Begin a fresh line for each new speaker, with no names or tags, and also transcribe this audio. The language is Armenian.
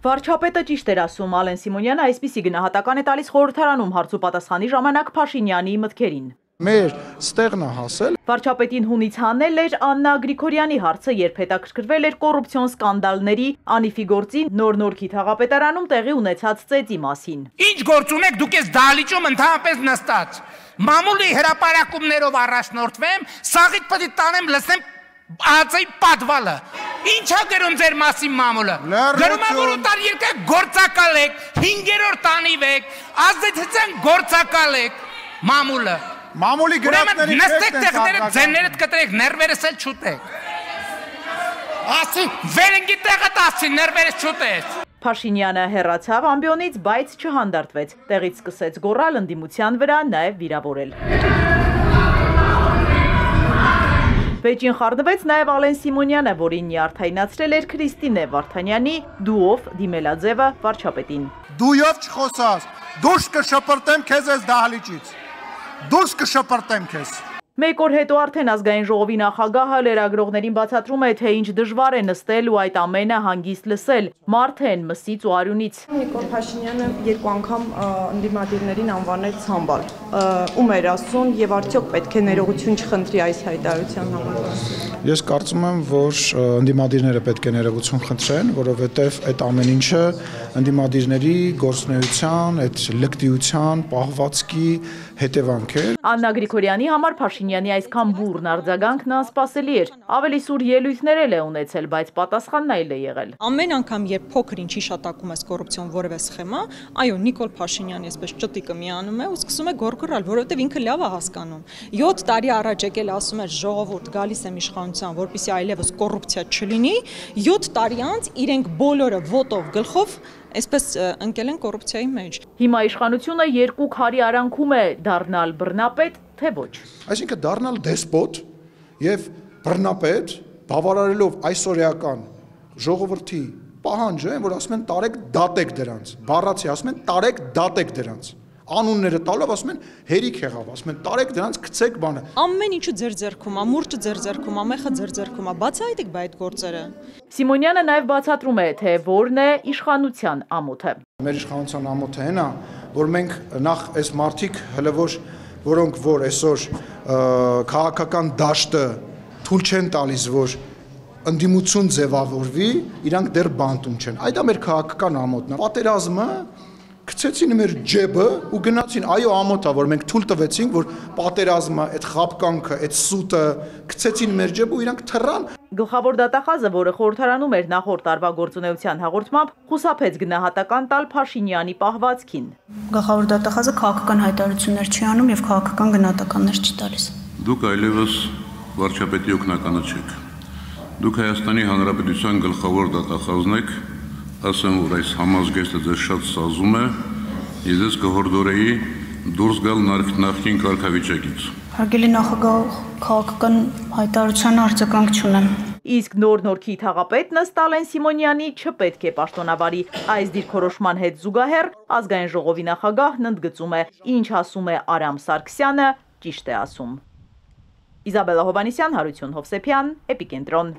Վարչապետը ճիշտ էր ասում, Ալեն Սիմոնյանը այսպիսի գնահատական է տալիս խորհրդարանում հարցուպատասխանի ժամանակ Փաշինյանի մտքերին։
Մեր ստեղն է հասել։
Վարչապետին հունից հանել էր Աննա Գրիգորյանի հարցը, երբ հետաքրքրվել էր կոռուպցիոն սկանդալների, Անիֆի գործի Նոր-Նորքի թաղապետարանում տեղի ունեցած ծեծի մասին։
Ինչ գործ ունեք դուք ես դահլիճում ընդհանրապես նստած։ Մամուլի հրապարակումներով առաջնորդվեմ, սաղիթ պետք է տանեմ լսեմ ածեի պատվալը։ Ինչա գրում ձեր մասին մամուլը։ Գրում է որ ուտար երկը գործակալ եք, 5-րդ անիվ եք, ազդեցության գործակալ եք մամուլը։
Մամուլի գրակների
նստեք տեղները ձեններդ կտրեք, ներվերս էլ չուտեք։ Ասի վերնգի տեղը տասի, ներվերս չուտես։
Փաշինյանը հեռացավ ամբիոնից, բայց չհանդարտվեց։ Տեղից սկսեց գոռալ ընդդիմության վրա, նաև վիրավորել։ Վեճին խառնվեց նաև Ալեն Սիմոնյանը, որին նյարդայնացրել էր Քրիստինե Վարդանյանի դուով դիմելաձևը վարչապետին։
Դույով չխոսած, դուրս կշպրտեմ քեզ այս դահլիճից։ Դուրս կշպրտեմ քեզ։
Մեկ օր հետո արդեն ազգային ժողովի նախագահը լրագրողներին բացատրում է, թե ինչ դժվար է նստել ու այդ ամենը հանգիստ լսել, մարդ են մսից ու արյունից։
Նիկոլ Փաշինյանը 2 անգամ ընդդիմադիրներին անվանել ցամբալ, ում էր ասում եւ արդյոք պետք է ներողություն չխնդրի այս հայտարարության համար։
Ես կարծում եմ, որ ընդդիմադիրները պետք է ներողություն խնդրեն, որովհետև այդ ամեն ինչը ընդդիմադիրների գործունեության, այդ լկտիության, պահվածքի հետևանք է։
Աննա Գրիգորյանի համար Փաշինյանի այսքան բուռն արձագանքն անսպասելի էր։ Ավելի սուր ելույթներ էլ է ունեցել, բայց պատասխանն այլ է եղել։
Ամեն անգամ, երբ փոքր ինչ հիշատակում ես կոռուպցիոն որևէ սխեմա, այո, Նիկոլ Փաշինյանը այսպես ճտիկը միանում է ու սկսում է գոռգռալ, որովհետև ինքը լավ է հասկանում։ 7 տարի առաջ եկել ասում էր ժողովուրդ գալիս եմ իշխանության, որպեսզի այլևս կոռուպցիա չլինի, 7 տարի անց իրենք բոլորը ոտով գլխով այսպես ընկել են կոռուպցիայի մեջ։
Հիմա իշխանությունը 2 քարի արանքում է դառնալ բռնապետ, թե ոչ։
Այսինքն դառնալ դեսպոտ եւ բռնապետ, բավարարելով այսօրեական ժողովրդի պահանջը, որ ասում են տարեք դատեք դրանց, բառացի ասում են տարեք դատեք դրանց, անունները տալով ասում են հերիք եղավ, ասում են տարեք դրանց գցեք բանը։
Ամեն ինչը ձեր ձեռքում է, մուրճը ձեր ձեռքում է, մեղը ձեր ձեռքում է, բացահայտեք այդ գործերը։
Սիմոնյանը նաև բացատրում է, թե որն է իշխանության ամոթը։
Մեր իշխանության ամոթը այն է, որ մենք նախ այս մարդիկ հələ որոնք որ այսօր քաղաքական դաշտը թույլ չեն տալիս, որ ընդդիմություն ձևավորվի, իրանք դեռ բանտում չեն։ Այդ է մեր քաղաքական ամոթն է։ Պատերազմը գցեցին մեր ջեբը ու գնացին, այո, ամոթ է, որ մենք թույլ տվեցինք, որ պատերազմը, այդ խապկանքը, այդ սուտը գցեցին մեր ջեբը ու իրանք թռան։
Գլխավոր դատախազը, որը խորհրդարանում էր նախորդ տարվա գործունեության հաղորդմամբ, խուսափեց գնահատական տալ Փաշինյանի պահվածքին։
Գլխավոր դատախազը քաղաքական հայտարարություններ չի անում եւ քաղաքական գնահատականներ չի տալիս։
Դուք այլևս վարչապետի օգնականը չեք։ Դուք Հայաստանի Հանրապետության գլխավոր դատախազն եք, ասեմ, որ այս համազգեստը ձեզ շատ սազում է, ես ձեզ կհորդորեի դուրս գալ նախկին կարգավիճակից։
Հարգելի նախագահ, քաղաքական հայտարարության արձագանք չունեմ։
Իսկ Նոր-Նորքի թաղապետն ըստ Ալեն Սիմոնյանի չպետք է պաշտոնավարի այս դիրքորոշման հետ զուգահեռ ազգային ժողովի նախագահն ընդգծում է, ինչ ասում է Արամ Սարգսյանը, ճիշտ է ասում։ Իզաբելլա Հովհաննիսյան, Հարություն Հովսեփյան, Էպիկենտրոն։